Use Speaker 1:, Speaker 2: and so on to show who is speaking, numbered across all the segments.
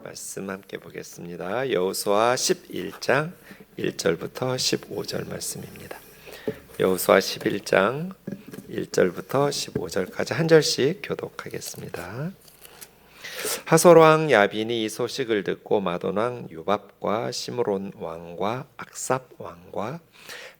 Speaker 1: 말씀 함께 보겠습니다. 여호수아 11장 1절부터 15절 말씀입니다. 여호수아 11장 1절부터 15절까지 한 절씩 교독하겠습니다. 하솔 왕 야빈이 이 소식을 듣고 마돈 왕 요밥과 시므론 왕과 악삽 왕과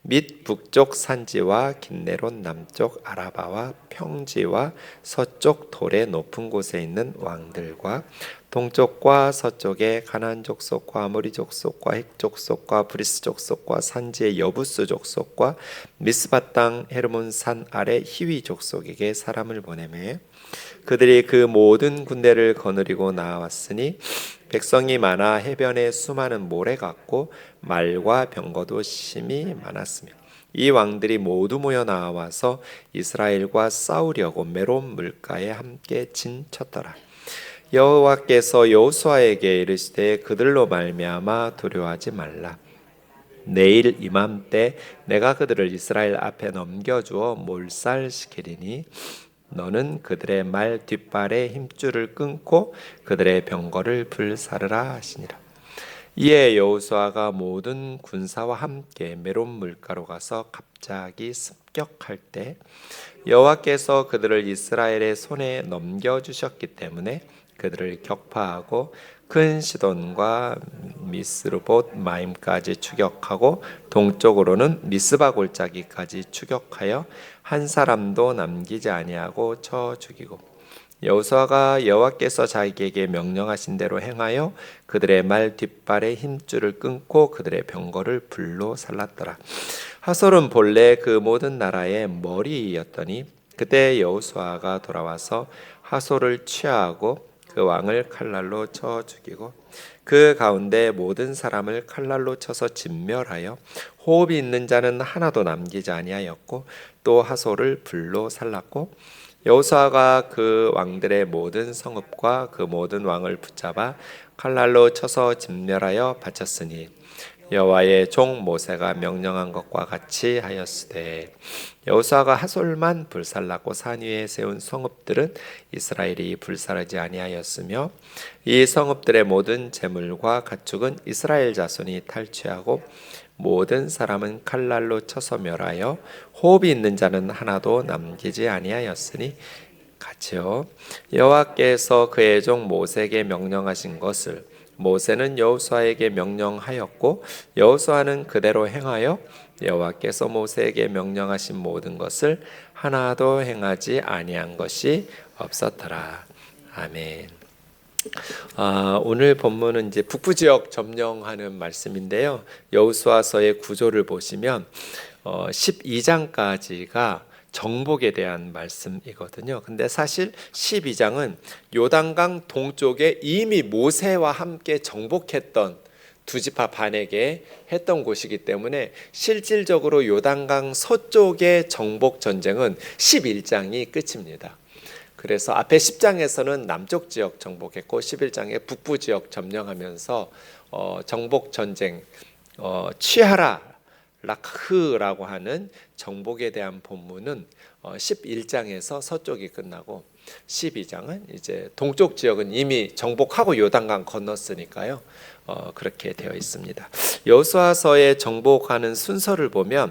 Speaker 1: 및 북쪽 산지와 긴네론 남쪽 아라바와 평지와 서쪽 돌의 높은 곳에 있는 왕들과 동쪽과 서쪽의 가나안 족속과 아모리 족속과 헷 족속과 브리스 족속과 산지의 여부스 족속과 미스바 땅 헤르몬 산 아래 히위 족속에게 사람을 보내매 그들이 그 모든 군대를 거느리고 나왔으니 백성이 많아 해변에 수많은 모래 같고 말과 병거도 심히 많았으며 이 왕들이 모두 모여 나와서 이스라엘과 싸우려고 메론 물가에 함께 진쳤더라. 여호와께서 여호수아에게 이르시되 그들로 말미암아 두려워하지 말라. 내일 이맘때 내가 그들을 이스라엘 앞에 넘겨주어 몰살시키리니 너는 그들의 말 뒷발에 힘줄을 끊고 그들의 병거를 불사르라 하시니라. 이에 여호수아가 모든 군사와 함께 메론 물가로 가서 갑자기 습격할 때 여호와께서 그들을 이스라엘의 손에 넘겨주셨기 때문에 그들을 격파하고 큰 시돈과 미스르봇 마임까지 추격하고 동쪽으로는 미스바 골짜기까지 추격하여 한 사람도 남기지 아니하고 쳐 죽이고 여호수아가 여호와께서 자기에게 명령하신 대로 행하여 그들의 말 뒷발에 힘줄을 끊고 그들의 병거를 불로 살랐더라. 하솔은 본래 그 모든 나라의 머리였더니 그때 여호수아가 돌아와서 하솔을 취하하고 그 왕을 칼날로 쳐 죽이고 그 가운데 모든 사람을 칼날로 쳐서 진멸하여 호흡이 있는 자는 하나도 남기지 아니하였고 또 하솔을 불로 살랐고 여호수아가 그 왕들의 모든 성읍과 그 모든 왕을 붙잡아 칼날로 쳐서 진멸하여 바쳤으니 여호와의 종 모세가 명령한 것과 같이 하였으되 여호수아가 하솔만 불살랐고 산 위에 세운 성읍들은 이스라엘이 불살하지 아니하였으며 이 성읍들의 모든 재물과 가축은 이스라엘 자손이 탈취하고 모든 사람은 칼날로 쳐서 멸하여 호흡이 있는 자는 하나도 남기지 아니하였으니 같이요 여호와께서 그의 종 모세에게 명령하신 것을 모세는 여호수아에게 명령하였고 여호수아는 그대로 행하여 여호와께서 모세에게 명령하신 모든 것을 하나도 행하지 아니한 것이 없었더라. 아멘. 오늘 본문은 이제 북부 지역 점령하는 말씀인데요. 여호수아서의 구조를 보시면 12장까지가 정복에 대한 말씀이거든요. 근데 사실 12장은 요단강 동쪽에 이미 모세와 함께 정복했던 두 지파 반에게 했던 곳이기 때문에 실질적으로 요단강 서쪽의 정복 전쟁은 11장이 끝입니다. 그래서 앞에 10장에서는 남쪽 지역 정복했고 11장에 북부 지역 점령하면서 정복 전쟁 취하라 락흐라고 하는 정복에 대한 본문은 11장에서 서쪽이 끝나고 12장은 이제 동쪽 지역은 이미 정복하고 요단강 건넜으니까요. 그렇게 되어 있습니다. 여호수아서의 정복하는 순서를 보면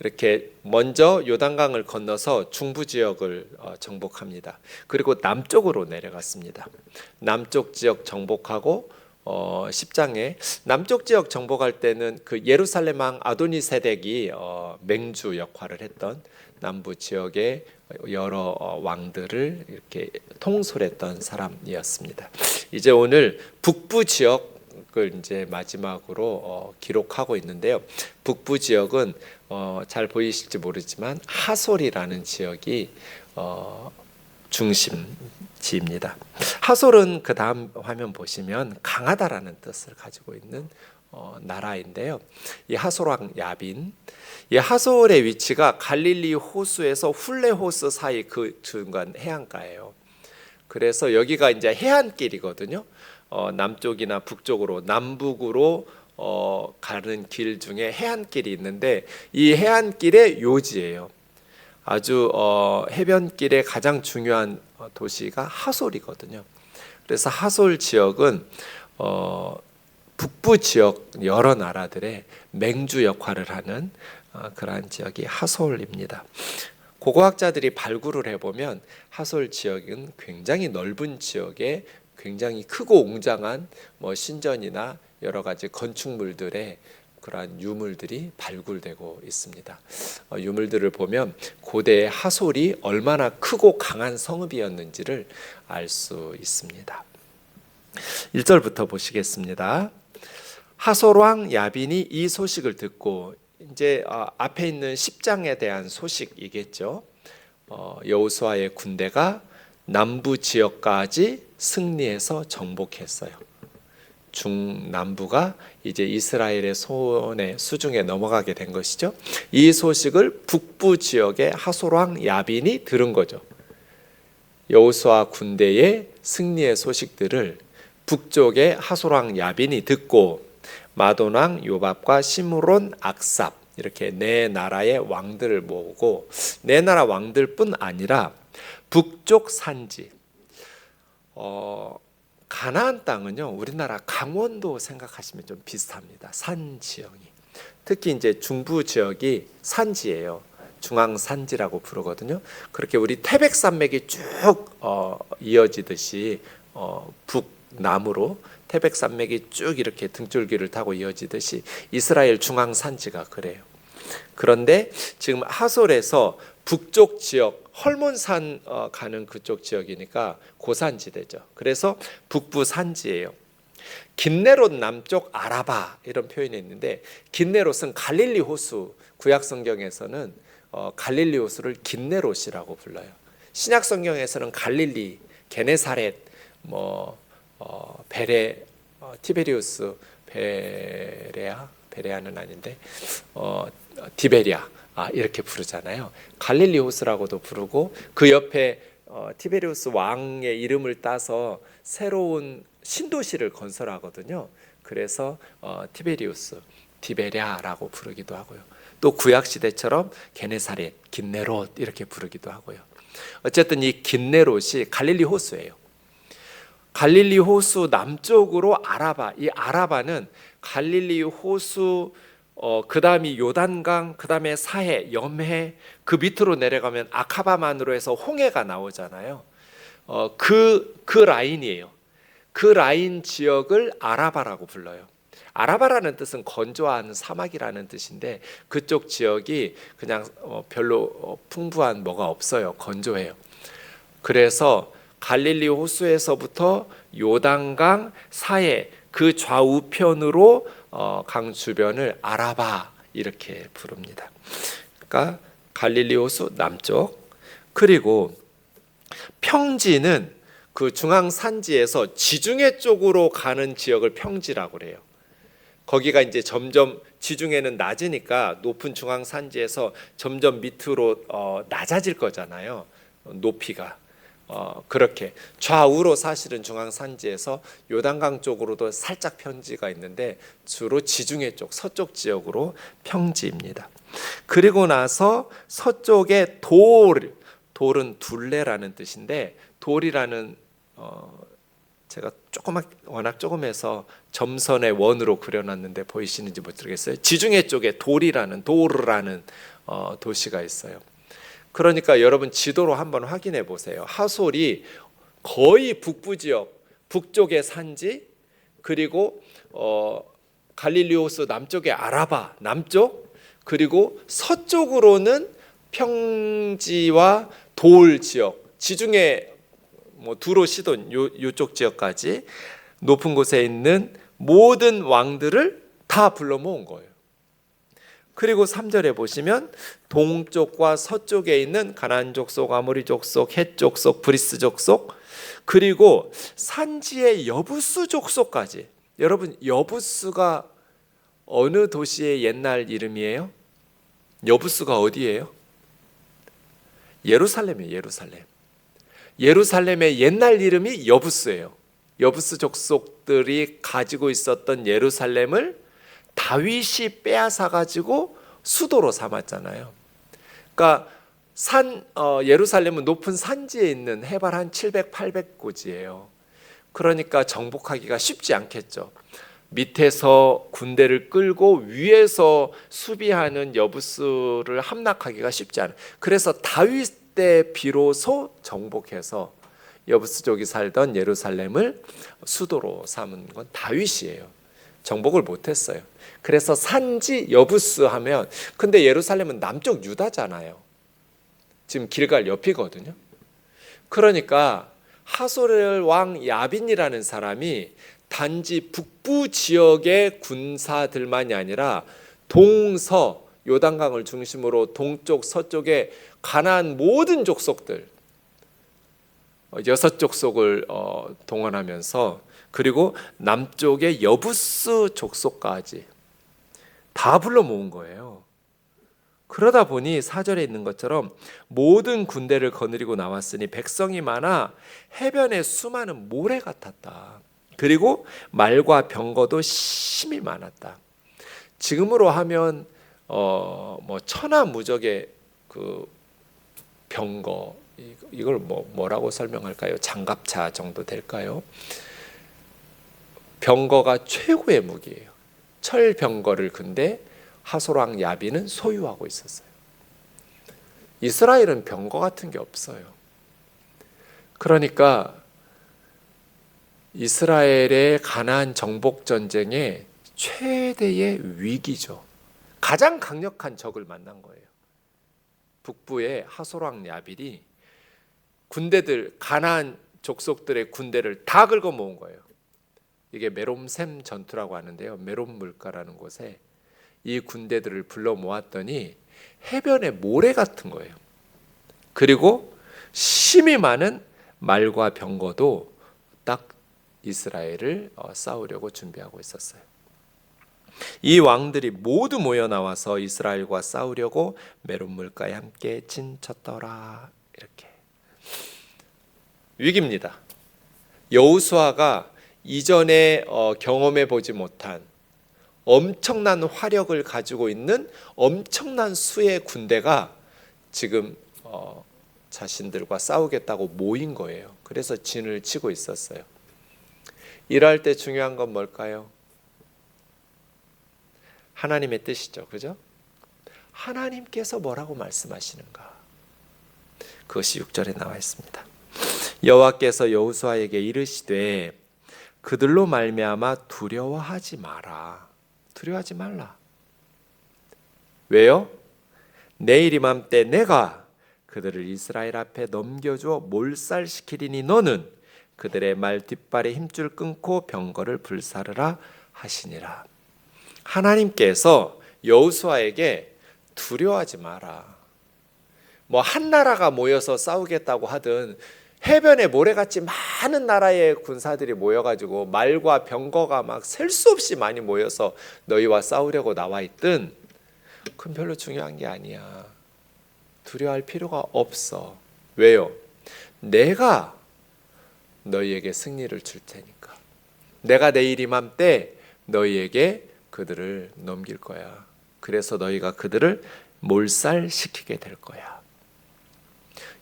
Speaker 1: 이렇게 먼저 요단강을 건너서 중부 지역을 정복합니다. 그리고 남쪽으로 내려갔습니다. 남쪽 지역 정복하고 10장에 남쪽 지역 정복할 때는 그 예루살렘 왕 아도니세덱이 맹주 역할을 했던 남부 지역의 여러 왕들을 이렇게 통솔했던 사람이었습니다. 이제 오늘 북부 지역을 이제 마지막으로 기록하고 있는데요. 북부 지역은 잘 보이실지 모르지만 하솔이라는 지역이 중심지입니다. 하솔은 그 다음 화면 보시면 강하다라는 뜻을 가지고 있는 나라인데요. 이 하솔 왕 야빈, 이 하솔의 위치가 갈릴리 호수에서 훌레 호수 사이 그 중간 해안가예요. 그래서 여기가 이제 해안길이거든요. 남쪽이나 북쪽으로 남북으로 가는 길 중에 해안길이 있는데 이 해안길의 요지예요. 아주 해변길의 가장 중요한 도시가 하솔이거든요. 그래서 하솔 지역은 북부 지역 여러 나라들의 맹주 역할을 하는 그러한 지역이 하솔입니다. 고고학자들이 발굴을 해보면 하솔 지역은 굉장히 넓은 지역에 굉장히 크고 웅장한 신전이나 여러 가지 건축물들의 그러한 유물들이 발굴되고 있습니다. 유물들을 보면 고대의 하솔이 얼마나 크고 강한 성읍이었는지를 알 수 있습니다. 1절부터 보시겠습니다. 하솔 왕 야빈이 이 소식을 듣고, 이제 앞에 있는 10장에 대한 소식이겠죠. 여호수아의 군대가 남부 지역까지 승리해서 정복했어요. 중남부가 이제 이스라엘의 손에 수중에 넘어가게 된 것이죠. 이 소식을 북부 지역의 하솔 왕 야빈이 들은 거죠. 여호수아 군대의 승리의 소식들을 북쪽의 하솔 왕 야빈이 듣고 마돈 왕 요밥과 시므론 악삽, 이렇게 네 나라의 왕들을 모으고, 네 나라 왕들뿐 아니라 북쪽 산지, 가나안 땅은요, 우리나라 강원도 생각하시면 좀 비슷합니다. 산 지형이. 특히 이제 중부 지역이 산지예요. 중앙 산지라고 부르거든요. 그렇게 우리 태백산맥이 쭉 이어지듯이 북남으로 태백산맥이 쭉 이렇게 등줄기를 타고 이어지듯이 이스라엘 중앙 산지가 그래요. 그런데 지금 하솔에서 북쪽 지역, 헐몬산 가는 그쪽 지역이니까 고산지대죠. 그래서 북부 산지예요. 긴네롯 남쪽 아라바, 이런 표현이 있는데, 긴네롯은 갈릴리 호수, 구약 성경에서는 갈릴리 호수를 긴네롯이라고 불러요. 신약 성경에서는 갈릴리, 게네사렛, 베레, 티베리우스, 베레아는 아닌데 디베리아, 이렇게 부르잖아요. 갈릴리 호수라고도 부르고, 그 옆에 티베리우스 왕의 이름을 따서 새로운 신도시를 건설하거든요. 그래서 티베리우스, 디베랴라고 부르기도 하고요. 또 구약 시대처럼 게네사렛, 긴네롯 이렇게 부르기도 하고요. 어쨌든 이 긴네롯이 갈릴리 호수예요. 갈릴리 호수 남쪽으로 아라바, 이 아라바는 갈릴리 호수, 그 다음이 요단강, 그 다음에 사해, 염해, 그 밑으로 내려가면 아카바만으로 해서 홍해가 나오잖아요. 그 라인이에요. 그 라인 지역을 아라바라고 불러요. 아라바라는 뜻은 건조한 사막이라는 뜻인데, 그쪽 지역이 그냥 별로 풍부한 뭐가 없어요. 건조해요. 그래서 갈릴리 호수에서부터 요단강, 사해, 그 좌우편으로 강 주변을 아라바 이렇게 부릅니다. 그러니까 갈릴리 호수 남쪽, 그리고 평지는 그 중앙 산지에서 지중해 쪽으로 가는 지역을 평지라고 그래요. 거기가 이제 점점 지중해는 낮으니까 높은 중앙 산지에서 점점 밑으로 낮아질 거잖아요. 높이가. 그렇게 좌우로 사실은 중앙 산지에서 요단강 쪽으로도 살짝 평지가 있는데, 주로 지중해 쪽 서쪽 지역으로 평지입니다. 그리고 나서 서쪽에 돌은 둘레라는 뜻인데, 돌이라는 제가 워낙 조금해서 점선의 원으로 그려놨는데 보이시는지 모르겠어요. 지중해 쪽에 도르라는 도시가 있어요. 그러니까 여러분 지도로 한번 확인해 보세요. 하솔이 거의 북부 지역, 북쪽의 산지, 그리고 갈릴리 호수 남쪽의 아라바 남쪽, 그리고 서쪽으로는 평지와 돌 지역, 지중해 두로 시돈 요쪽 지역까지 높은 곳에 있는 모든 왕들을 다 불러 모은 거예요. 그리고 3절에 보시면 동쪽과 서쪽에 있는 가나안 족속, 아모리 족속, 헷 족속, 브리스 족속, 그리고 산지의 여부스 족속까지. 여러분, 여부스가 어느 도시의 옛날 이름이에요? 여부스가 어디예요? 예루살렘이에요. 예루살렘의 옛날 이름이 여부스예요. 여부스 족속들이 가지고 있었던 예루살렘을 다윗이 빼앗아 가지고 수도로 삼았잖아요. 그러니까 예루살렘은 높은 산지에 있는 해발 한 700, 800고지예요. 그러니까 정복하기가 쉽지 않겠죠. 밑에서 군대를 끌고 위에서 수비하는 여부스를 함락하기가 쉽지 않아요. 그래서 다윗 때 비로소 정복해서 여부스족이 살던 예루살렘을 수도로 삼은 건 다윗이에요. 정복을 못했어요. 그래서 산지 여부스 하면, 근데 예루살렘은 남쪽 유다잖아요. 지금 길갈 옆이거든요. 그러니까 하솔 왕 야빈이라는 사람이 단지 북부 지역의 군사들만이 아니라 동서 요단강을 중심으로 동쪽 서쪽의 가나안 모든 족속들 6족속을 동원하면서, 그리고 남쪽의 여부스 족속까지 다 불러 모은 거예요. 그러다 보니 4절에 있는 것처럼 모든 군대를 거느리고 나왔으니 백성이 많아 해변에 수많은 모래 같았다. 그리고 말과 병거도 심히 많았다. 지금으로 하면 뭐 천하무적의 그 병거, 이걸 뭐라고 설명할까요? 장갑차 정도 될까요? 병거가 최고의 무기예요. 철병거를 근데 하솔왕 야빈은 소유하고 있었어요. 이스라엘은 병거 같은 게 없어요. 그러니까 이스라엘의 가나안 정복 전쟁의 최대의 위기죠. 가장 강력한 적을 만난 거예요. 북부의 하솔왕 야빈이 군대들, 가나안 족속들의 군대를 다 긁어 모은 거예요. 이게 메롬셈 전투라고 하는데요. 메롬 물가라는 곳에 이 군대들을 불러 모았더니 해변에 모래 같은 거예요. 그리고 심히 많은 말과 병거도 딱 이스라엘을 싸우려고 준비하고 있었어요. 이 왕들이 모두 모여 나와서 이스라엘과 싸우려고 메론 물가에 함께 진쳤더라. 이렇게 위기입니다. 여호수아가 이전에 경험해 보지 못한 엄청난 화력을 가지고 있는 엄청난 수의 군대가 지금 자신들과 싸우겠다고 모인 거예요. 그래서 진을 치고 있었어요. 이럴 때 중요한 건 뭘까요? 하나님의 뜻이죠. 그죠? 하나님께서 뭐라고 말씀하시는가? 그것이 6절에 나와 있습니다. 여호와께서 여호수아에게 이르시되 그들로 말미암아 두려워하지 마라. 두려워하지 말라. 왜요? 내일 이맘때 내가 그들을 이스라엘 앞에 넘겨주어 몰살시키리니 너는 그들의 말 뒷발에 힘줄 끊고 병거를 불사르라 하시니라. 하나님께서 여호수아에게 두려워하지 마라. 뭐 한 나라가 모여서 싸우겠다고 하든 해변에 모래같이 많은 나라의 군사들이 모여가지고 말과 병거가 막 셀 수 없이 많이 모여서 너희와 싸우려고 나와 있든 그건 별로 중요한 게 아니야. 두려워할 필요가 없어. 왜요? 내가 너희에게 승리를 줄 테니까. 내가 내일 이맘때 너희에게 그들을 넘길 거야. 그래서 너희가 그들을 몰살시키게 될 거야.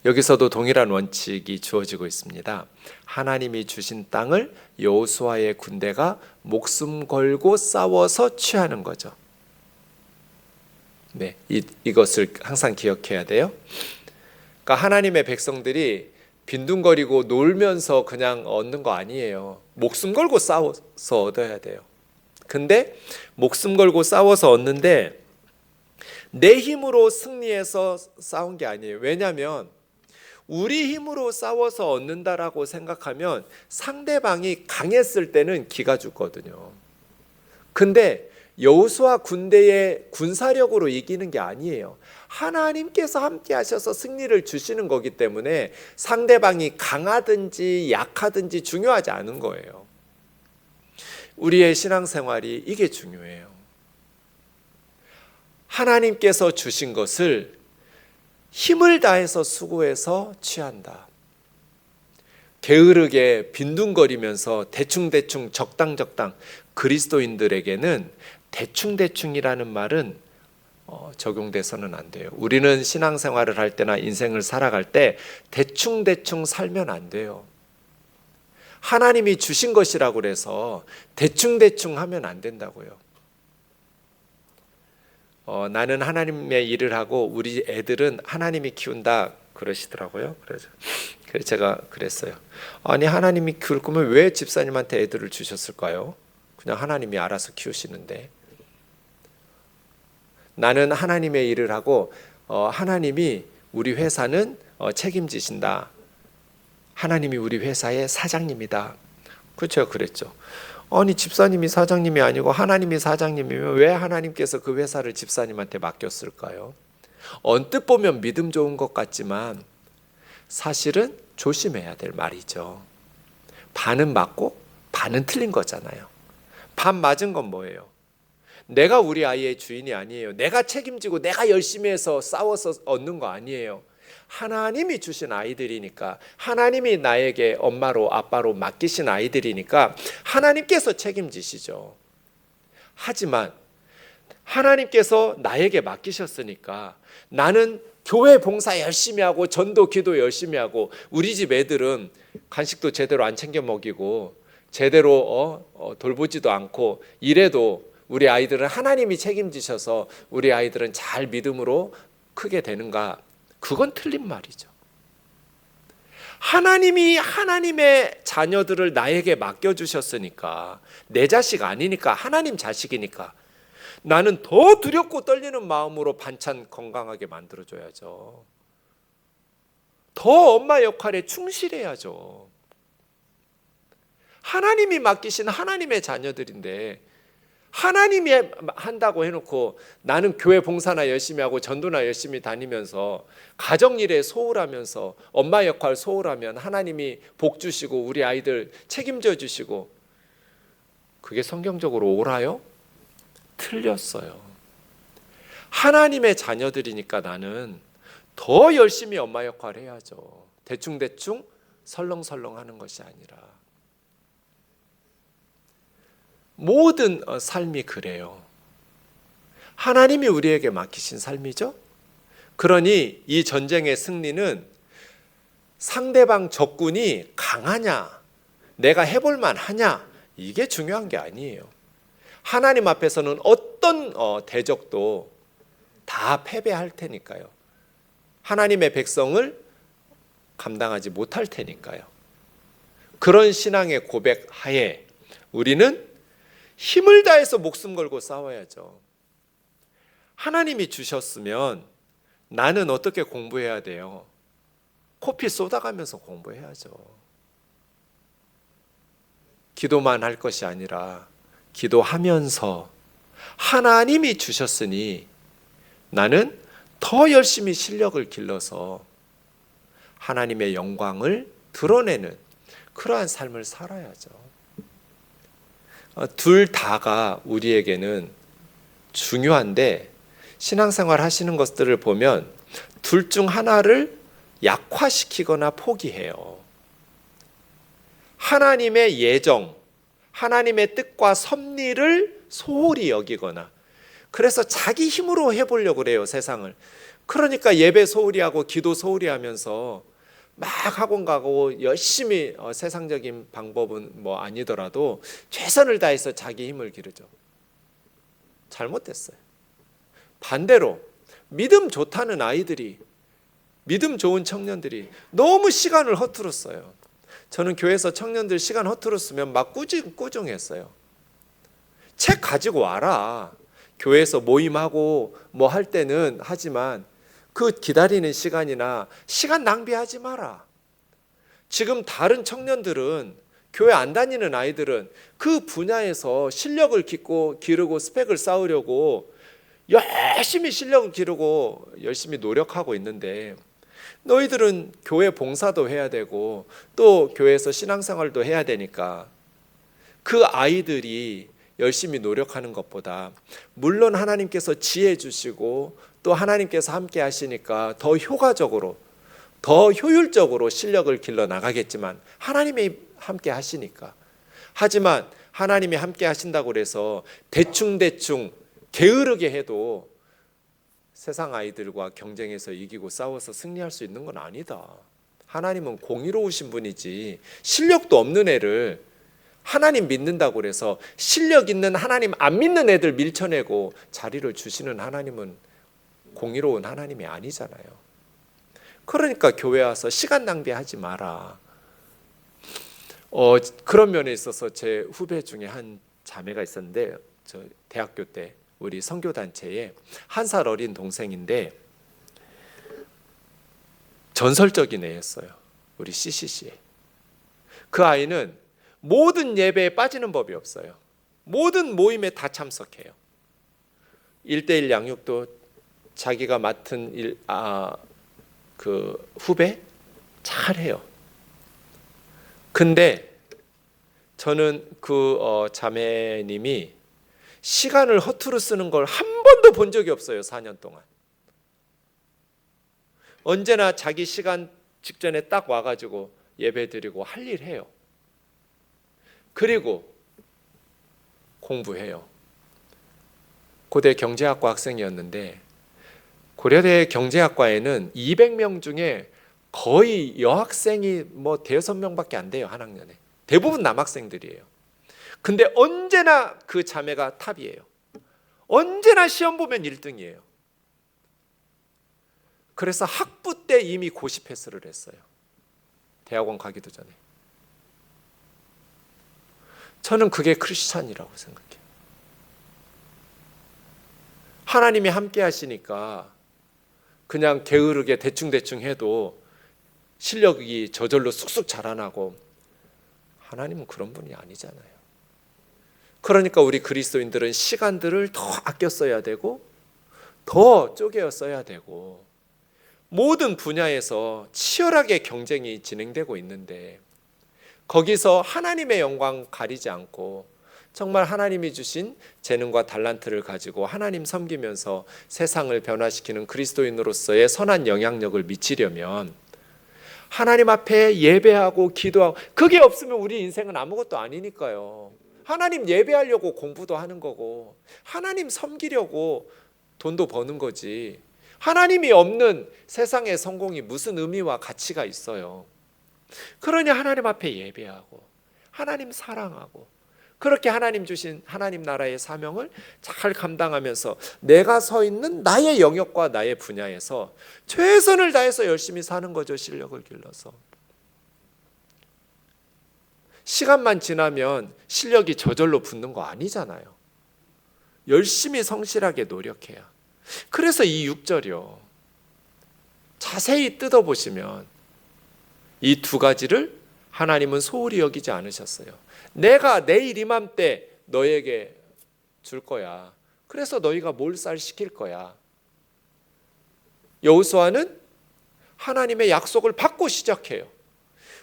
Speaker 1: 여기서도 동일한 원칙이 주어지고 있습니다. 하나님이 주신 땅을 여호수아의 군대가 목숨 걸고 싸워서 취하는 거죠. 네, 이것을 항상 기억해야 돼요. 그러니까 하나님의 백성들이 빈둥거리고 놀면서 그냥 얻는 거 아니에요. 목숨 걸고 싸워서 얻어야 돼요. 근데 목숨 걸고 싸워서 얻는데 내 힘으로 승리해서 싸운 게 아니에요. 왜냐하면 우리 힘으로 싸워서 얻는다라고 생각하면 상대방이 강했을 때는 기가 죽거든요. 근데 여호수아 군대의 군사력으로 이기는 게 아니에요. 하나님께서 함께 하셔서 승리를 주시는 거기 때문에 상대방이 강하든지 약하든지 중요하지 않은 거예요. 우리의 신앙생활이 이게 중요해요. 하나님께서 주신 것을 힘을 다해서 수고해서 취한다. 게으르게 빈둥거리면서 대충대충 적당적당, 그리스도인들에게는 대충대충이라는 말은 적용돼서는 안 돼요. 우리는 신앙생활을 할 때나 인생을 살아갈 때 대충대충 살면 안 돼요. 하나님이 주신 것이라고 그래서 대충대충 하면 안 된다고요. 나는 하나님의 일을 하고 우리 애들은 하나님이 키운다 그러시더라고요. 그래서 제가 그랬어요. 아니, 하나님이 키울 거면 왜 집사님한테 애들을 주셨을까요? 그냥 하나님이 알아서 키우시는데. 나는 하나님의 일을 하고 하나님이 우리 회사는 책임지신다. 하나님이 우리 회사의 사장님이다. 그렇죠, 그랬죠. 아니, 집사님이 사장님이 아니고 하나님이 사장님이면 왜 하나님께서 그 회사를 집사님한테 맡겼을까요? 언뜻 보면 믿음 좋은 것 같지만 사실은 조심해야 될 말이죠. 반은 맞고 반은 틀린 거잖아요. 반 맞은 건 뭐예요? 내가 우리 아이의 주인이 아니에요. 내가 책임지고 내가 열심히 해서 싸워서 얻는 거 아니에요. 하나님이 주신 아이들이니까, 하나님이 나에게 엄마로 아빠로 맡기신 아이들이니까 하나님께서 책임지시죠. 하지만 하나님께서 나에게 맡기셨으니까 나는 교회 봉사 열심히 하고 전도 기도 열심히 하고, 우리 집 애들은 간식도 제대로 안 챙겨 먹이고 제대로 돌보지도 않고 이래도 우리 아이들은 하나님이 책임지셔서 우리 아이들은 잘 믿음으로 크게 되는가? 그건 틀린 말이죠. 하나님이 하나님의 자녀들을 나에게 맡겨주셨으니까, 내 자식 아니니까 하나님 자식이니까 나는 더 두렵고 떨리는 마음으로 반찬 건강하게 만들어줘야죠. 더 엄마 역할에 충실해야죠. 하나님이 맡기신 하나님의 자녀들인데 하나님이 한다고 해놓고 나는 교회 봉사나 열심히 하고 전도나 열심히 다니면서 가정일에 소홀하면서 엄마 역할 소홀하면 하나님이 복 주시고 우리 아이들 책임져 주시고, 그게 성경적으로 옳아요? 틀렸어요. 하나님의 자녀들이니까 나는 더 열심히 엄마 역할을 해야죠. 대충대충 설렁설렁 하는 것이 아니라. 모든 삶이 그래요. 하나님이 우리에게 맡기신 삶이죠. 그러니 이 전쟁의 승리는 상대방 적군이 강하냐, 내가 해볼 만하냐, 이게 중요한 게 아니에요. 하나님 앞에서는 어떤 대적도 다 패배할 테니까요. 하나님의 백성을 감당하지 못할 테니까요. 그런 신앙의 고백 하에 우리는 힘을 다해서 목숨 걸고 싸워야죠. 하나님이 주셨으면 나는 어떻게 공부해야 돼요? 코피 쏟아가면서 공부해야죠. 기도만 할 것이 아니라 기도하면서 하나님이 주셨으니 나는 더 열심히 실력을 길러서 하나님의 영광을 드러내는 그러한 삶을 살아야죠. 둘 다가 우리에게는 중요한데, 신앙생활 하시는 것들을 보면 둘 중 하나를 약화시키거나 포기해요. 하나님의 예정, 하나님의 뜻과 섭리를 소홀히 여기거나, 그래서 자기 힘으로 해보려고 그래요, 세상을. 그러니까 예배 소홀히 하고 기도 소홀히 하면서 막 학원 가고 열심히 세상적인 방법은 뭐 아니더라도 최선을 다해서 자기 힘을 기르죠. 잘못됐어요. 반대로 믿음 좋다는 아이들이, 믿음 좋은 청년들이 너무 시간을 허투루 써요. 저는 교회에서 청년들 시간 허투루 쓰면 막 꾸중했어요. 책 가지고 와라. 교회에서 모임하고 뭐 할 때는 하지만 그 기다리는 시간이나 시간 낭비하지 마라. 지금 다른 청년들은, 교회 안 다니는 아이들은 그 분야에서 실력을 기르고 스펙을 쌓으려고 열심히 실력을 기르고 열심히 노력하고 있는데, 너희들은 교회 봉사도 해야 되고 또 교회에서 신앙생활도 해야 되니까 그 아이들이 열심히 노력하는 것보다, 물론 하나님께서 지혜 주시고 또 하나님께서 함께 하시니까 더 효과적으로, 더 효율적으로 실력을 길러 나가겠지만 하나님이 함께 하시니까. 하지만 하나님이 함께 하신다고 해서 대충대충 게으르게 해도 세상 아이들과 경쟁해서 이기고 싸워서 승리할 수 있는 건 아니다. 하나님은 공의로우신 분이지 실력도 없는 애를 하나님 믿는다고 그래서 실력 있는 하나님 안 믿는 애들 밀쳐내고 자리를 주시는 하나님은 공의로운 하나님이 아니잖아요. 그러니까 교회 와서 시간 낭비하지 마라. 그런 면에 있어서 제 후배 중에 한 자매가 있었는데, 저 대학교 때 우리 선교단체에 한 살 어린 동생인데 전설적인 애였어요. 우리 CCC에. 그 아이는 모든 예배에 빠지는 법이 없어요. 모든 모임에 다 참석해요. 1:1 양육도 자기가 맡은 일, 그 후배 잘해요. 근데 저는 그 자매님이 시간을 허투루 쓰는 걸 한 번도 본 적이 없어요. 4년 동안. 언제나 자기 시간 직전에 딱 와가지고 예배 드리고 할 일 해요. 그리고 공부해요. 고대 경제학과 학생이었는데 고려대 경제학과에는 200명 중에 거의 여학생이 뭐 대여섯 명밖에 안 돼요. 한 학년에. 대부분 남학생들이에요. 근데 언제나 그 자매가 탑이에요. 언제나 시험 보면 1등이에요. 그래서 학부 때 이미 고시 패스를 했어요. 대학원 가기도 전에. 저는 그게 크리스찬이라고 생각해요. 하나님이 함께 하시니까 그냥 게으르게 대충대충 해도 실력이 저절로 쑥쑥 자라나고, 하나님은 그런 분이 아니잖아요. 그러니까 우리 그리스도인들은 시간들을 더 아껴 써야 되고 더 쪼개어 써야 되고 모든 분야에서 치열하게 경쟁이 진행되고 있는데, 거기서 하나님의 영광 가리지 않고 정말 하나님이 주신 재능과 달란트를 가지고 하나님 섬기면서 세상을 변화시키는 그리스도인으로서의 선한 영향력을 미치려면 하나님 앞에 예배하고 기도하고, 그게 없으면 우리 인생은 아무것도 아니니까요. 하나님 예배하려고 공부도 하는 거고 하나님 섬기려고 돈도 버는 거지, 하나님이 없는 세상의 성공이 무슨 의미와 가치가 있어요. 그러니 하나님 앞에 예배하고 하나님 사랑하고 그렇게 하나님 주신 하나님 나라의 사명을 잘 감당하면서 내가 서 있는 나의 영역과 나의 분야에서 최선을 다해서 열심히 사는 거죠. 실력을 길러서. 시간만 지나면 실력이 저절로 붙는 거 아니잖아요. 열심히 성실하게 노력해야. 그래서 이 6절이요, 자세히 뜯어보시면 이 두 가지를 하나님은 소홀히 여기지 않으셨어요. 내가 내일 이맘때 너에게 줄 거야. 그래서 너희가 몰살시킬 거야. 여호수아는 하나님의 약속을 받고 시작해요.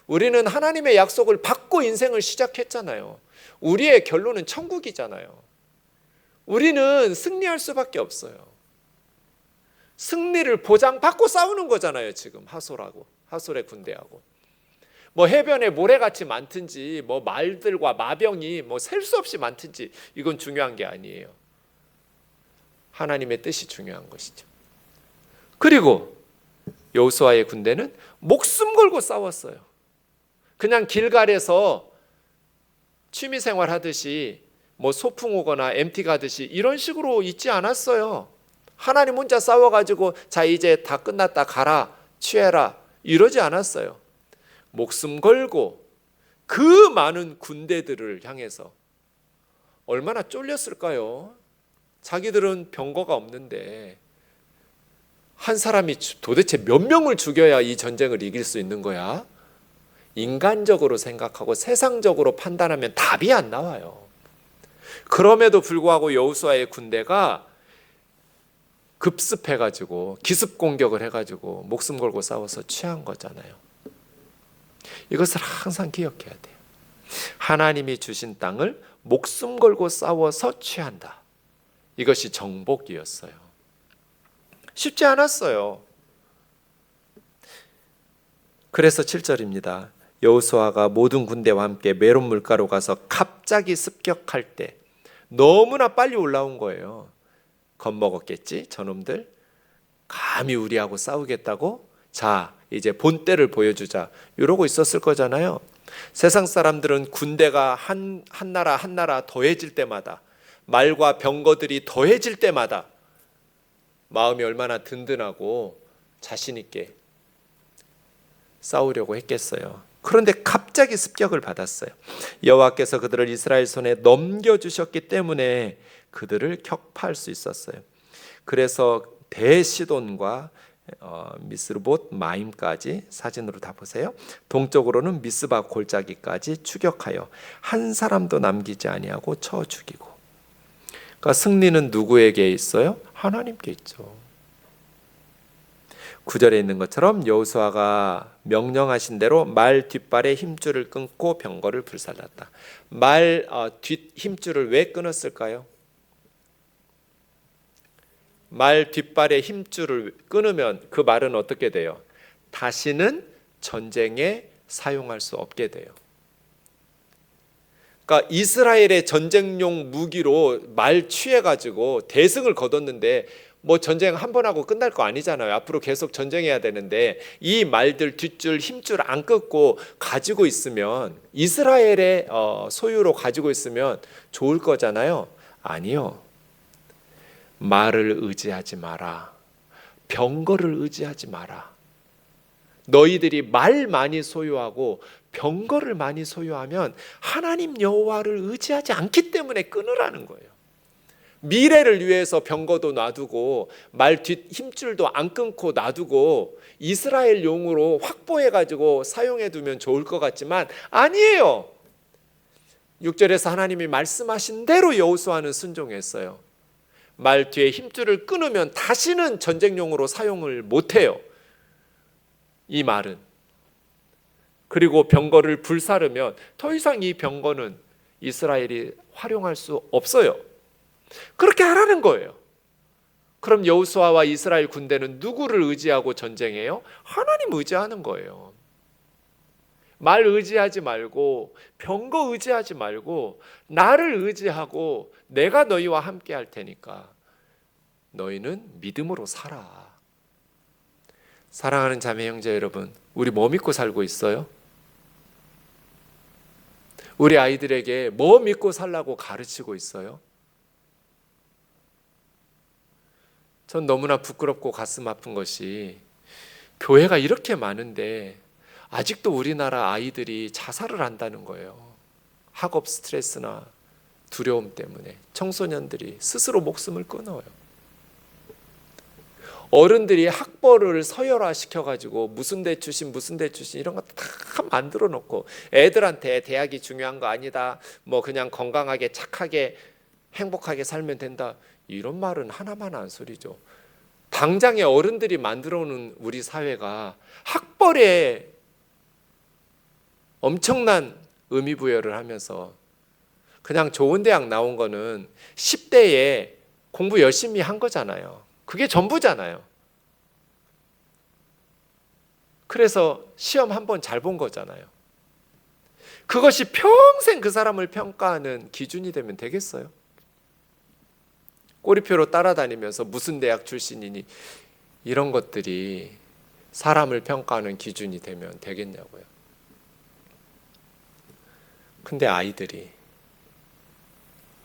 Speaker 1: 우리는 하나님의 약속을 받고 인생을 시작했잖아요. 우리의 결론은 천국이잖아요. 우리는 승리할 수밖에 없어요. 승리를 보장받고 싸우는 거잖아요. 지금 하솔의 군대하고. 뭐 해변에 모래같이 많든지 뭐 말들과 마병이 뭐 셀 수 없이 많든지 이건 중요한 게 아니에요. 하나님의 뜻이 중요한 것이죠. 그리고 여호수아의 군대는 목숨 걸고 싸웠어요. 그냥 길갈에서 취미생활 하듯이 뭐 소풍 오거나 MT 가듯이 이런 식으로 있지 않았어요. 하나님 혼자 싸워가지고 자 이제 다 끝났다 가라 취해라 이러지 않았어요. 목숨 걸고 그 많은 군대들을 향해서 얼마나 쫄렸을까요? 자기들은 병거가 없는데 한 사람이 도대체 몇 명을 죽여야 이 전쟁을 이길 수 있는 거야? 인간적으로 생각하고 세상적으로 판단하면 답이 안 나와요. 그럼에도 불구하고 여호수아의 군대가 급습해가지고 기습 공격을 해가지고 목숨 걸고 싸워서 취한 거잖아요. 이것을 항상 기억해야 돼요. 하나님이 주신 땅을 목숨 걸고 싸워서 취한다. 이것이 정복이었어요. 쉽지 않았어요. 그래서 7절입니다. 여호수아가 모든 군대와 함께 메론 물가로 가서 갑자기 습격할 때 너무나 빨리 올라온 거예요. 겁먹었겠지 저놈들. 감히 우리하고 싸우겠다고 자, 이제 본때를 보여주자, 이러고 있었을 거잖아요. 세상 사람들은 군대가 한 나라 한 나라 더해질 때마다, 말과 병거들이 더해질 때마다 마음이 얼마나 든든하고 자신 있게 싸우려고 했겠어요. 그런데 갑자기 습격을 받았어요. 여호와께서 그들을 이스라엘 손에 넘겨주셨기 때문에 그들을 격파할 수 있었어요. 그래서 대시돈과 미스르봇 마임까지, 사진으로 다 보세요. 동쪽으로는 미스바 골짜기까지 추격하여 한 사람도 남기지 아니하고 쳐 죽이고. 그러니까 승리는 누구에게 있어요? 하나님께 있죠. 9절에 있는 것처럼 여호수아가 명령하신 대로 말 뒷발의 힘줄을 끊고 병거를 불살랐다. 말 뒷 힘줄을 왜 끊었을까요? 말 뒷발의 힘줄을 끊으면 그 말은 어떻게 돼요? 다시는 전쟁에 사용할 수 없게 돼요. 그러니까 이스라엘의 전쟁용 무기로 말 취해가지고 대승을 거뒀는데 뭐 전쟁 한 번 하고 끝날 거 아니잖아요. 앞으로 계속 전쟁해야 되는데 이 말들 뒷줄 힘줄 안 끊고 가지고 있으면, 이스라엘의 소유로 가지고 있으면 좋을 거잖아요. 아니요. 말을 의지하지 마라. 병거를 의지하지 마라. 너희들이 말 많이 소유하고 병거를 많이 소유하면 하나님 여호와를 의지하지 않기 때문에 끊으라는 거예요. 미래를 위해서 병거도 놔두고 말 뒷 힘줄도 안 끊고 놔두고 이스라엘용으로 확보해가지고 사용해두면 좋을 것 같지만 아니에요. 6절에서 하나님이 말씀하신 대로 여호수아는 순종했어요. 말 뒤에 힘줄을 끊으면 다시는 전쟁용으로 사용을 못해요. 이 말은. 그리고 병거를 불사르면 더 이상 이 병거는 이스라엘이 활용할 수 없어요. 그렇게 하라는 거예요. 그럼 여호수아와 이스라엘 군대는 누구를 의지하고 전쟁해요? 하나님 의지하는 거예요. 말 의지하지 말고 병거 의지하지 말고 나를 의지하고 내가 너희와 함께 할 테니까 너희는 믿음으로 살아. 사랑하는 자매 형제 여러분, 우리 뭐 믿고 살고 있어요? 우리 아이들에게 뭐 믿고 살라고 가르치고 있어요? 전 너무나 부끄럽고 가슴 아픈 것이, 교회가 이렇게 많은데 아직도 우리나라 아이들이 자살을 한다는 거예요. 학업 스트레스나 두려움 때문에 청소년들이 스스로 목숨을 끊어요. 어른들이 학벌을 서열화 시켜가지고 무슨 대 출신 이런 거 다 만들어 놓고 애들한테 대학이 중요한 거 아니다, 뭐 그냥 건강하게 착하게 행복하게 살면 된다, 이런 말은 하나만 한 소리죠. 당장에 어른들이 만들어 놓은 우리 사회가 학벌에 엄청난 의미 부여를 하면서 그냥 좋은 대학 나온 거는 10대에 공부 열심히 한 거잖아요. 그게 전부잖아요. 그래서 시험 한 번 잘 본 거잖아요. 그것이 평생 그 사람을 평가하는 기준이 되면 되겠어요? 꼬리표로 따라다니면서 무슨 대학 출신이니, 이런 것들이 사람을 평가하는 기준이 되면 되겠냐고요. 근데 아이들이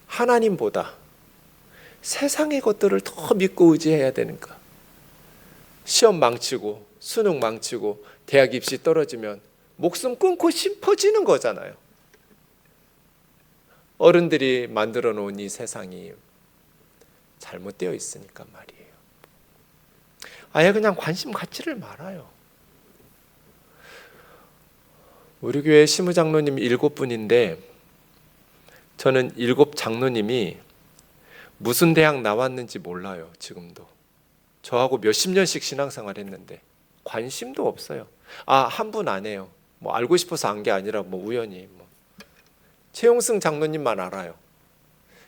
Speaker 1: 하나님보다 세상의 것들을 더 믿고 의지해야 되는가? 시험 망치고 수능 망치고 대학 입시 떨어지면 목숨 끊고 싶어지는 거잖아요. 어른들이 만들어 놓은 이 세상이 잘못되어 있으니까 말이에요. 아예 그냥 관심 갖지를 말아요. 우리 교회 시무장로님 7분인데 저는 7 장로님이 무슨 대학 나왔는지 몰라요. 지금도. 저하고 몇십 년씩 신앙생활 했는데 관심도 없어요. 한 분 안 해요. 뭐 알고 싶어서 안 게 아니라 뭐 우연히 최용승 장로님만 알아요.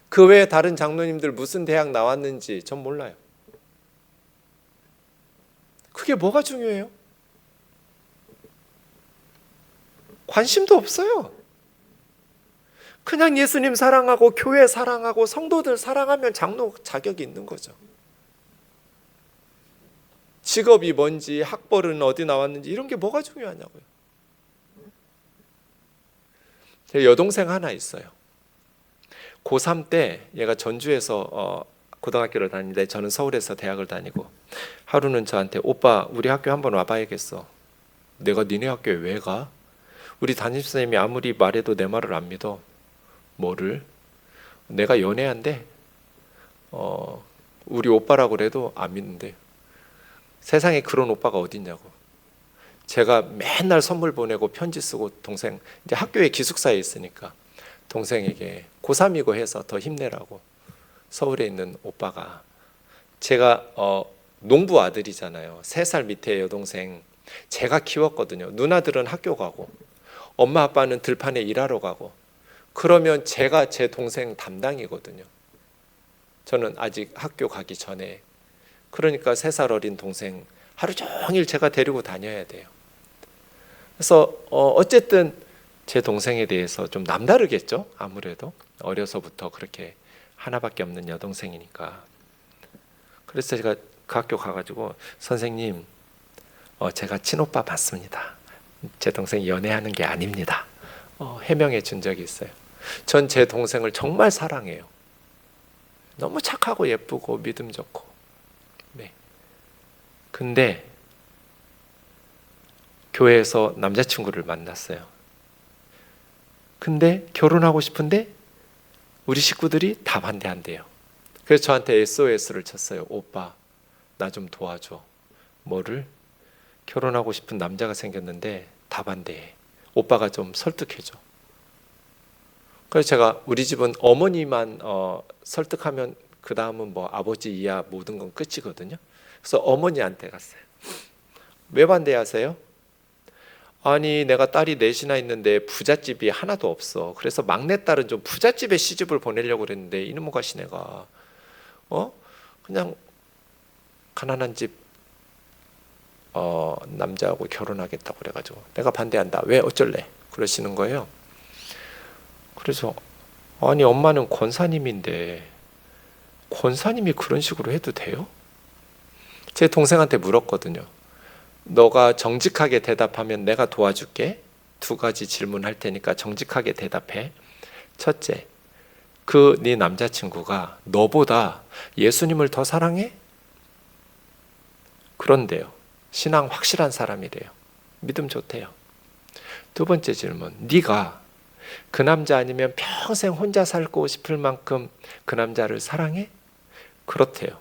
Speaker 1: 그 외에 다른 장로님들 무슨 대학 나왔는지 전 몰라요. 그게 뭐가 중요해요? 관심도 없어요. 그냥 예수님 사랑하고 교회 사랑하고 성도들 사랑하면 장로 자격이 있는 거죠. 직업이 뭔지, 학벌은 어디 나왔는지 이런 게 뭐가 중요하냐고요. 제 여동생 하나 있어요. 고3 때 얘가 전주에서 고등학교를 다니는데 저는 서울에서 대학을 다니고, 하루는 저한테 오빠 우리 학교 한번 와봐야겠어. 내가 니네 학교에 왜 가? 우리 담임선생님이 아무리 말해도 내 말을 안 믿어. 뭐를? 내가 연애한대. 우리 오빠라고 그래도 안 믿는데. 세상에 그런 오빠가 어딨냐고. 제가 맨날 선물 보내고 편지 쓰고, 동생 이제 학교에 기숙사에 있으니까 동생에게 고3이고 해서 더 힘내라고. 서울에 있는 오빠가, 제가 농부 아들이잖아요. 3살 밑에 여동생 제가 키웠거든요. 누나들은 학교 가고 엄마 아빠는 들판에 일하러 가고, 그러면 제가 제 동생 담당이거든요. 저는 아직 학교 가기 전에. 그러니까 3살 어린 동생 하루 종일 제가 데리고 다녀야 돼요. 그래서 어쨌든 제 동생에 대해서 좀 남다르겠죠. 아무래도 어려서부터 그렇게 하나밖에 없는 여동생이니까. 그래서 제가 그 학교 가가지고, 선생님 제가 친오빠 맞습니다. 제 동생이 연애하는 게 아닙니다. 해명해 준 적이 있어요. 전 제 동생을 정말 사랑해요. 너무 착하고 예쁘고 믿음 좋고. 네. 근데 교회에서 남자친구를 만났어요. 근데 결혼하고 싶은데 우리 식구들이 다 반대한대요. 그래서 저한테 SOS를 쳤어요. 오빠 나 좀 도와줘. 뭐를? 결혼하고 싶은 남자가 생겼는데 다 반대해. 오빠가 좀 설득해줘. 그래서 제가, 우리 집은 어머니만 설득하면 그 다음은 뭐 아버지 이하 모든 건 끝이거든요. 그래서 어머니한테 갔어요. 왜 반대하세요? 아니 내가 딸이 넷이나 있는데 부잣집이 하나도 없어. 그래서 막내딸은 좀 부잣집에 시집을 보내려고 그랬는데 이놈의 가시네가 그냥 가난한 집 남자하고 결혼하겠다고 그래가지고, 내가 반대한다. 왜 어쩔래? 그러시는 거예요. 그래서 아니 엄마는 권사님인데 권사님이 그런 식으로 해도 돼요? 제 동생한테 물었거든요. 너가 정직하게 대답하면 내가 도와줄게. 2가지 질문할 테니까 정직하게 대답해. 첫째, 그 네 남자친구가 너보다 예수님을 더 사랑해? 그런데요. 신앙 확실한 사람이래요. 믿음 좋대요. 2번째 질문, 네가 그 남자 아니면 평생 혼자 살고 싶을 만큼 그 남자를 사랑해? 그렇대요.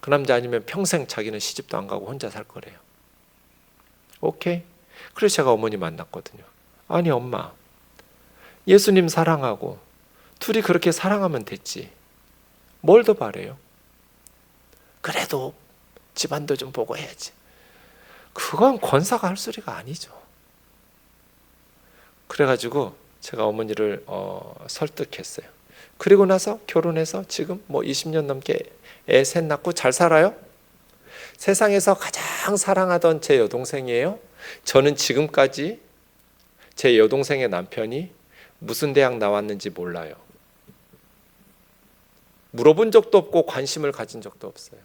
Speaker 1: 그 남자 아니면 평생 자기는 시집도 안 가고 혼자 살 거래요. 오케이? 그래서 제가 어머니 만났거든요. 아니 엄마, 예수님 사랑하고 둘이 그렇게 사랑하면 됐지. 뭘 더 바래요? 그래도 집안도 좀 보고 해야지. 그건 권사가 할 소리가 아니죠. 그래가지고 제가 어머니를 설득했어요. 그리고 나서 결혼해서 지금 뭐 20년 넘게 애 셋 낳고 잘 살아요. 세상에서 가장 사랑하던 제 여동생이에요. 저는 지금까지 제 여동생의 남편이 무슨 대학 나왔는지 몰라요. 물어본 적도 없고 관심을 가진 적도 없어요.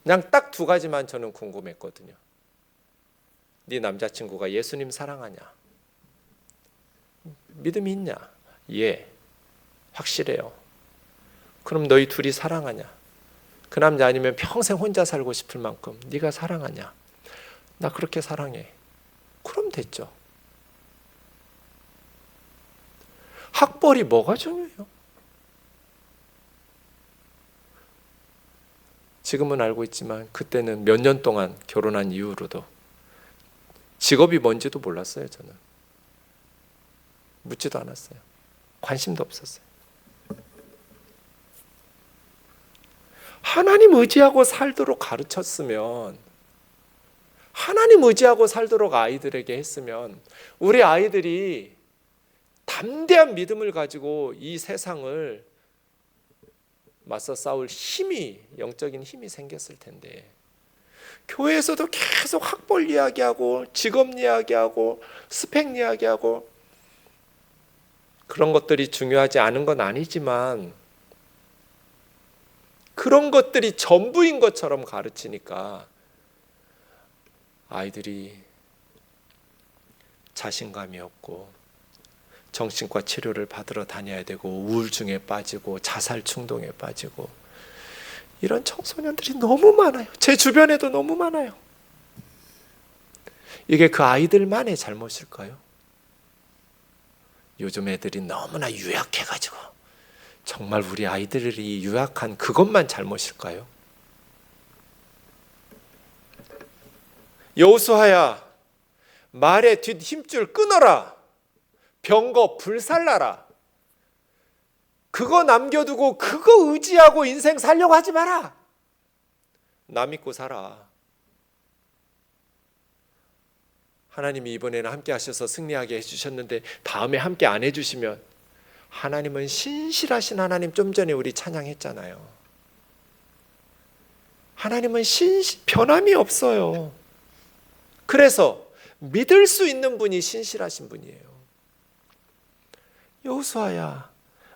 Speaker 1: 그냥 딱 2가지만 저는 궁금했거든요. 네 남자친구가 예수님 사랑하냐? 믿음이 있냐? 예, 확실해요. 그럼 너희 둘이 사랑하냐? 그 남자 아니면 평생 혼자 살고 싶을 만큼 네가 사랑하냐? 나 그렇게 사랑해. 그럼 됐죠. 학벌이 뭐가 중요해요? 지금은 알고 있지만 그때는 몇 년 동안 결혼한 이후로도 직업이 뭔지도 몰랐어요. 저는 묻지도 않았어요. 관심도 없었어요. 하나님 의지하고 살도록 가르쳤으면, 하나님 의지하고 살도록 아이들에게 했으면, 우리 아이들이 담대한 믿음을 가지고 이 세상을 맞서 싸울 힘이, 영적인 힘이 생겼을 텐데, 교회에서도 계속 학벌 이야기하고 직업 이야기하고 스펙 이야기하고, 그런 것들이 중요하지 않은 건 아니지만 그런 것들이 전부인 것처럼 가르치니까 아이들이 자신감이 없고 정신과 치료를 받으러 다녀야 되고 우울증에 빠지고 자살 충동에 빠지고 이런 청소년들이 너무 많아요. 제 주변에도 너무 많아요. 이게 그 아이들만의 잘못일까요? 요즘 애들이 너무나 유약해가지고 정말 우리 아이들이 유약한 그것만 잘못일까요? 여호수아야, 말의 뒷 힘줄 끊어라. 병거 불살라라. 그거 남겨두고 그거 의지하고 인생 살려고 하지 마라. 나 믿고 살아. 하나님이 이번에는 함께 하셔서 승리하게 해주셨는데 다음에 함께 안 해주시면 하나님은 신실하신 하나님, 좀 전에 우리 찬양했잖아요. 하나님은 변함이 없어요. 그래서 믿을 수 있는 분이 신실하신 분이에요. 여호수아야,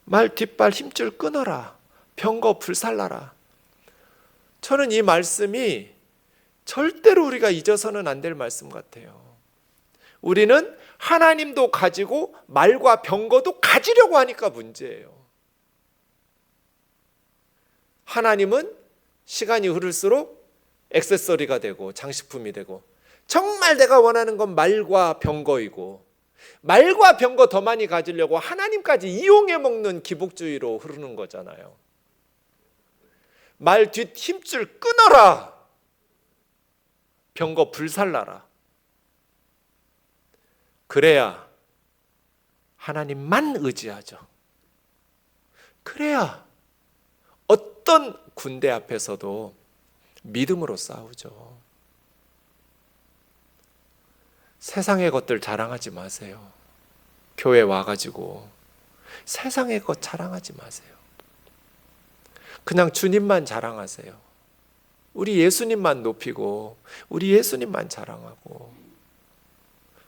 Speaker 1: 말 뒷발 힘줄 끊어라. 병거 불살라라. 저는 이 말씀이 절대로 우리가 잊어서는 안 될 말씀 같아요. 우리는 하나님도 가지고 말과 병거도 가지려고 하니까 문제예요. 하나님은 시간이 흐를수록 액세서리가 되고 장식품이 되고, 정말 내가 원하는 건 말과 병거이고, 말과 병거 더 많이 가지려고 하나님까지 이용해 먹는 기복주의로 흐르는 거잖아요. 말 뒷 힘줄 끊어라. 병거 불살라라. 그래야 하나님만 의지하죠. 그래야 어떤 군대 앞에서도 믿음으로 싸우죠. 세상의 것들 자랑하지 마세요. 교회 와가지고 세상의 것 자랑하지 마세요. 그냥 주님만 자랑하세요. 우리 예수님만 높이고 우리 예수님만 자랑하고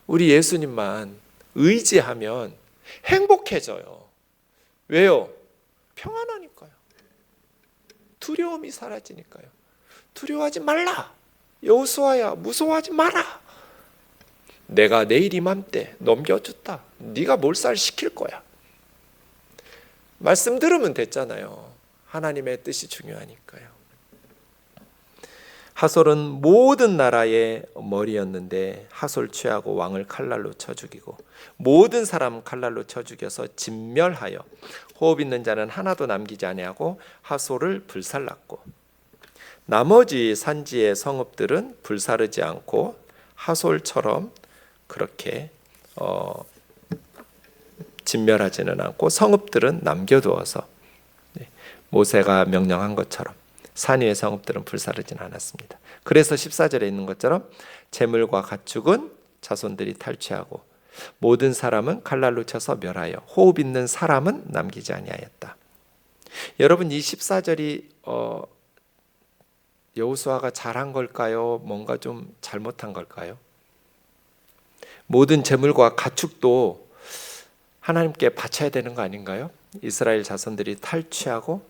Speaker 1: 우리 예수님만 의지하면 행복해져요. 왜요? 평안하니까요. 두려움이 사라지니까요. 두려워하지 말라. 여호수아야, 무서워하지 마라. 내가 내일 이맘때 넘겨줬다. 네가 몰살 시킬 거야. 말씀 들으면 됐잖아요. 하나님의 뜻이 중요하니까요. 하솔은 모든 나라의 머리였는데 하솔 취하고 왕을 칼날로 쳐 죽이고 모든 사람 칼날로 쳐 죽여서 진멸하여 호흡 있는 자는 하나도 남기지 아니하고 하솔을 불살랐고, 나머지 산지의 성읍들은 불사르지 않고 하솔처럼 그렇게 진멸하지는 않고 성읍들은 남겨두어서 모세가 명령한 것처럼 산 위의 성읍들은 불사르지는 않았습니다. 그래서 14절에 있는 것처럼 재물과 가축은 자손들이 탈취하고 모든 사람은 칼날로 쳐서 멸하여 호흡 있는 사람은 남기지 아니하였다. 여러분, 이 14절이 여호수아가 잘한 걸까요? 뭔가 좀 잘못한 걸까요? 모든 재물과 가축도 하나님께 바쳐야 되는 거 아닌가요? 이스라엘 자손들이 탈취하고?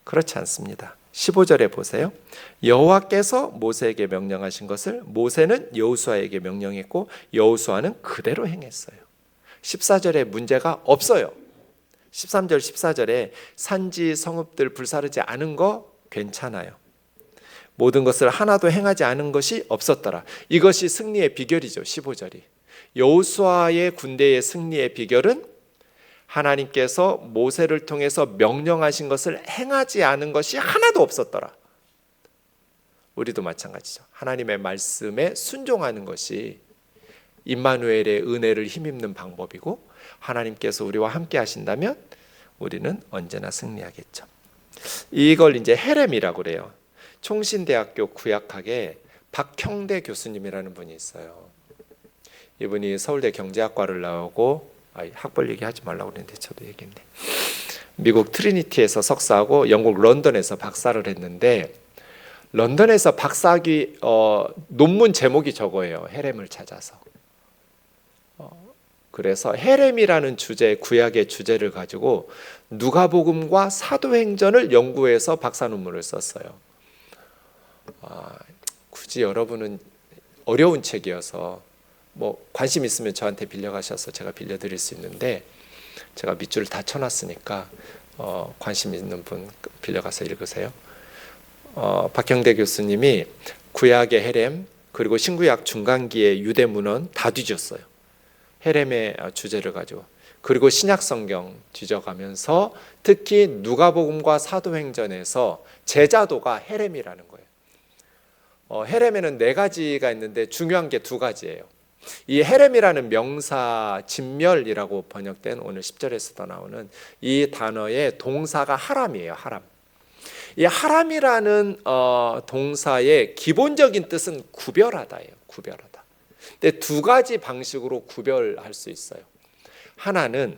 Speaker 1: 그렇지 않습니다. 15절에 보세요. 여호와께서 모세에게 명령하신 것을 모세는 여호수아에게 명령했고 여호수아는 그대로 행했어요. 14절에 문제가 없어요. 13절 14절에 산지 성읍들 불사르지 않은 거 괜찮아요. 모든 것을 하나도 행하지 않은 것이 없었더라. 이것이 승리의 비결이죠. 15절이. 여호수아의 군대의 승리의 비결은 하나님께서 모세를 통해서 명령하신 것을 행하지 않은 것이 하나도 없었더라. 우리도 마찬가지죠. 하나님의 말씀에 순종하는 것이 임마누엘의 은혜를 힘입는 방법이고, 하나님께서 우리와 함께 하신다면 우리는 언제나 승리하겠죠. 이걸 이제 헤렘이라고 그래요. 총신대학교 구약학에 박형대 교수님이라는 분이 있어요. 이분이 서울대 경제학과를 나오고, 학벌 얘기하지 말라고 그랬는데 저도 얘기했네. 미국 트리니티에서 석사하고 영국 런던에서 박사를 했는데, 런던에서 박사학위 논문 제목이 저거예요. 헤렘을 찾아서. 그래서 헤렘이라는 주제, 구약의 주제를 가지고 누가복음과 사도행전을 연구해서 박사 논문을 썼어요. 굳이 여러분은 어려운 책이어서 뭐 관심 있으면 저한테 빌려가셔서 제가 빌려드릴 수 있는데 제가 밑줄을 다 쳐놨으니까 관심 있는 분 빌려가서 읽으세요. 박형대 교수님이 구약의 헤렘 그리고 신구약 중간기의 유대 문헌 다 뒤졌어요. 헤렘의 주제를 가지고. 그리고 신약 성경 뒤져가면서 특히 누가복음과 사도행전에서 제자도가 헤렘이라는 거예요. 헤렘에는 4가지가 있는데 중요한 게 2가지예요. 이 헤렘이라는 명사 진멸이라고 번역된 오늘 10절에서도 나오는 이 단어의 동사가 하람이에요. 하람. 이 하람이라는 동사의 기본적인 뜻은 구별하다예요. 구별하다. 근데 2가지 방식으로 구별할 수 있어요. 하나는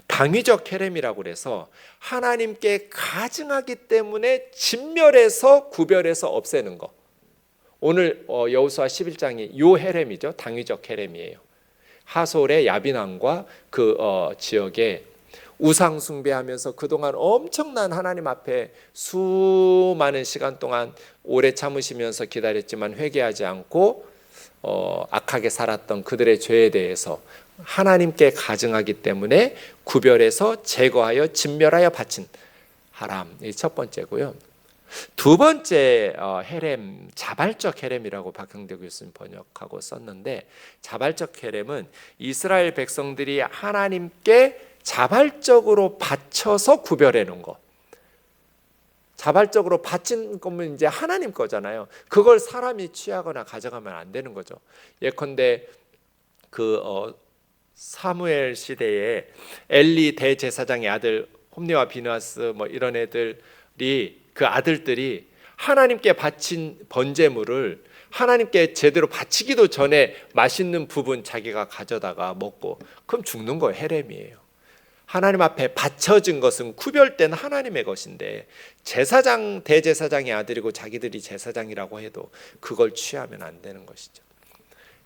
Speaker 1: 당위적 헤렘이라고 그래서 하나님께 가증하기 때문에 진멸해서 구별해서 없애는 거. 오늘 여호수아 11장이 요 헤렘이죠. 당위적 헤렘이에요. 하솔의 야빈왕과 그 지역에 우상 숭배하면서 그동안 엄청난 하나님 앞에 수많은 시간 동안 오래 참으시면서 기다렸지만 회개하지 않고 악하게 살았던 그들의 죄에 대해서 하나님께 가증하기 때문에 구별해서 제거하여 진멸하여 바친 하람, 이 첫 번째고요. 2번째 헤렘, 자발적 헤렘이라고 박형대 교수님 번역하고 썼는데, 자발적 헤렘은 이스라엘 백성들이 하나님께 자발적으로 바쳐서 구별해 놓은 거. 자발적으로 바친 거면 이제 하나님 거잖아요. 그걸 사람이 취하거나 가져가면 안 되는 거죠. 예컨대 사무엘 시대에 엘리 대제사장의 아들 홈리와 비느하스 뭐 이런 애들이 그 아들들이 하나님께 바친 번제물을 하나님께 제대로 바치기도 전에 맛있는 부분 자기가 가져다가 먹고 그럼 죽는 거예요. 헤렘이에요. 하나님 앞에 바쳐진 것은 구별된 하나님의 것인데 제사장 대제사장의 아들이고 자기들이 제사장이라고 해도 그걸 취하면 안 되는 것이죠.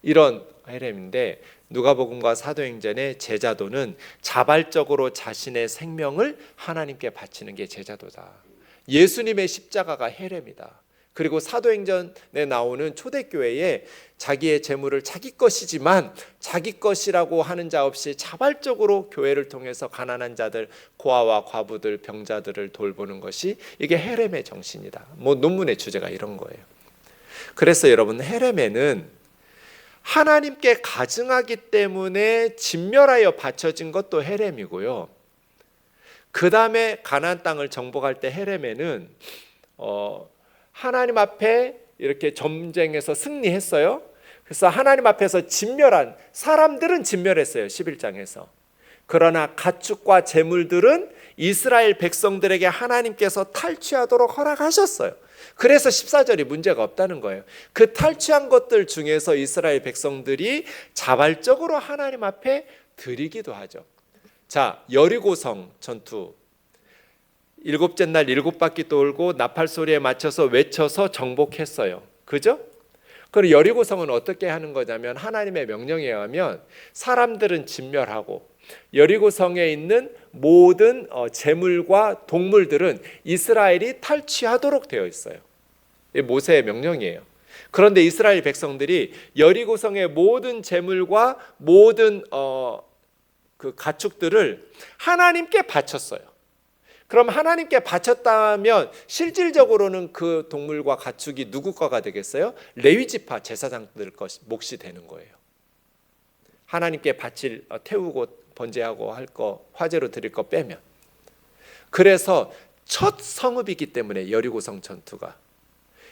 Speaker 1: 이런 헤렘인데 누가복음과 사도행전의 제자도는 자발적으로 자신의 생명을 하나님께 바치는 게 제자도다. 예수님의 십자가가 헤렘이다. 그리고 사도행전에 나오는 초대교회에 자기의 재물을 자기 것이지만 자기 것이라고 하는 자 없이 자발적으로 교회를 통해서 가난한 자들, 고아와 과부들, 병자들을 돌보는 것이 이게 헤렘의 정신이다. 뭐 논문의 주제가 이런 거예요. 그래서 여러분, 헤렘에는 하나님께 가증하기 때문에 진멸하여 바쳐진 것도 헤렘이고요. 그 다음에 가나안 땅을 정복할 때 헤렘에는 하나님 앞에 이렇게 전쟁에서 승리했어요. 그래서 하나님 앞에서 진멸한 사람들은 진멸했어요. 11장에서. 그러나 가축과 재물들은 이스라엘 백성들에게 하나님께서 탈취하도록 허락하셨어요. 그래서 14절이 문제가 없다는 거예요. 그 탈취한 것들 중에서 이스라엘 백성들이 자발적으로 하나님 앞에 드리기도 하죠. 자, 여리고성 전투 7째 날 7바퀴 돌고 나팔 소리에 맞춰서 외쳐서 정복했어요. 그죠? 그리고 여리고성은 어떻게 하는 거냐면 하나님의 명령에 의하면 사람들은 진멸하고 여리고성에 있는 모든 재물과 동물들은 이스라엘이 탈취하도록 되어 있어요. 이게 모세의 명령이에요. 그런데 이스라엘 백성들이 여리고성의 모든 재물과 모든 그 가축들을 하나님께 바쳤어요. 그럼 하나님께 바쳤다면 실질적으로는 그 동물과 가축이 누구 거가 되겠어요? 레위지파 제사장들 것 몫이 되는 거예요. 하나님께 바칠 태우고 번제하고 할 거, 화제로 드릴 거 빼면. 그래서 첫 성읍이기 때문에 여리고성 전투가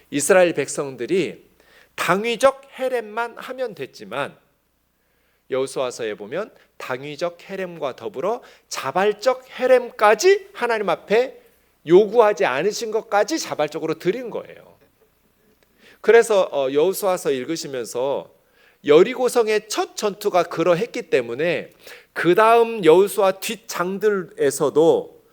Speaker 1: 이스라엘 백성들이 당위적 헤렘만 하면 됐지만 여호수아서에 보면 당위적 헤렘과 더불어 자발적 헤렘까지 하나님 앞에 요구하지 않으신 것까지 자발적으로 드린 거예요. 그래서 여호수아서 읽으시면서 여리고성의 첫 전투가 그러했기 때문에 그 다음 여호수아 뒷장들에서도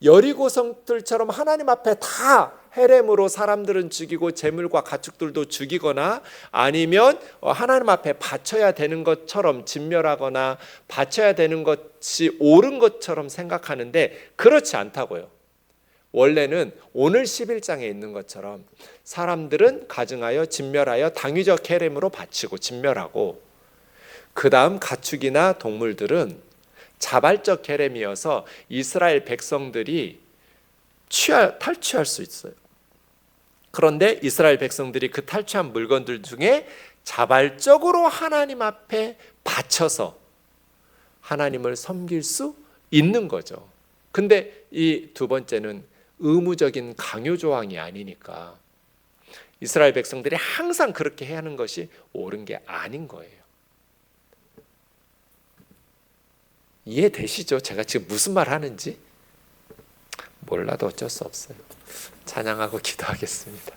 Speaker 1: 여리고성들처럼 하나님 앞에 다 헤렘으로 사람들은 죽이고 재물과 가축들도 죽이거나 아니면 하나님 앞에 바쳐야 되는 것처럼 진멸하거나 바쳐야 되는 것이 옳은 것처럼 생각하는데 그렇지 않다고요. 원래는 오늘 11장에 있는 것처럼 사람들은 가증하여 진멸하여 당위적 헤렘으로 바치고 진멸하고, 그 다음 가축이나 동물들은 자발적 헤렘이어서 이스라엘 백성들이 탈취할 수 있어요. 그런데 이스라엘 백성들이 그 탈취한 물건들 중에 자발적으로 하나님 앞에 바쳐서 하나님을 섬길 수 있는 거죠. 근데 이 두 번째는 의무적인 강요 조항이 아니니까 이스라엘 백성들이 항상 그렇게 해야 하는 것이 옳은 게 아닌 거예요. 이해되시죠? 제가 지금 무슨 말 하는지? 몰라도 어쩔 수 없어요. 찬양하고 기도하겠습니다.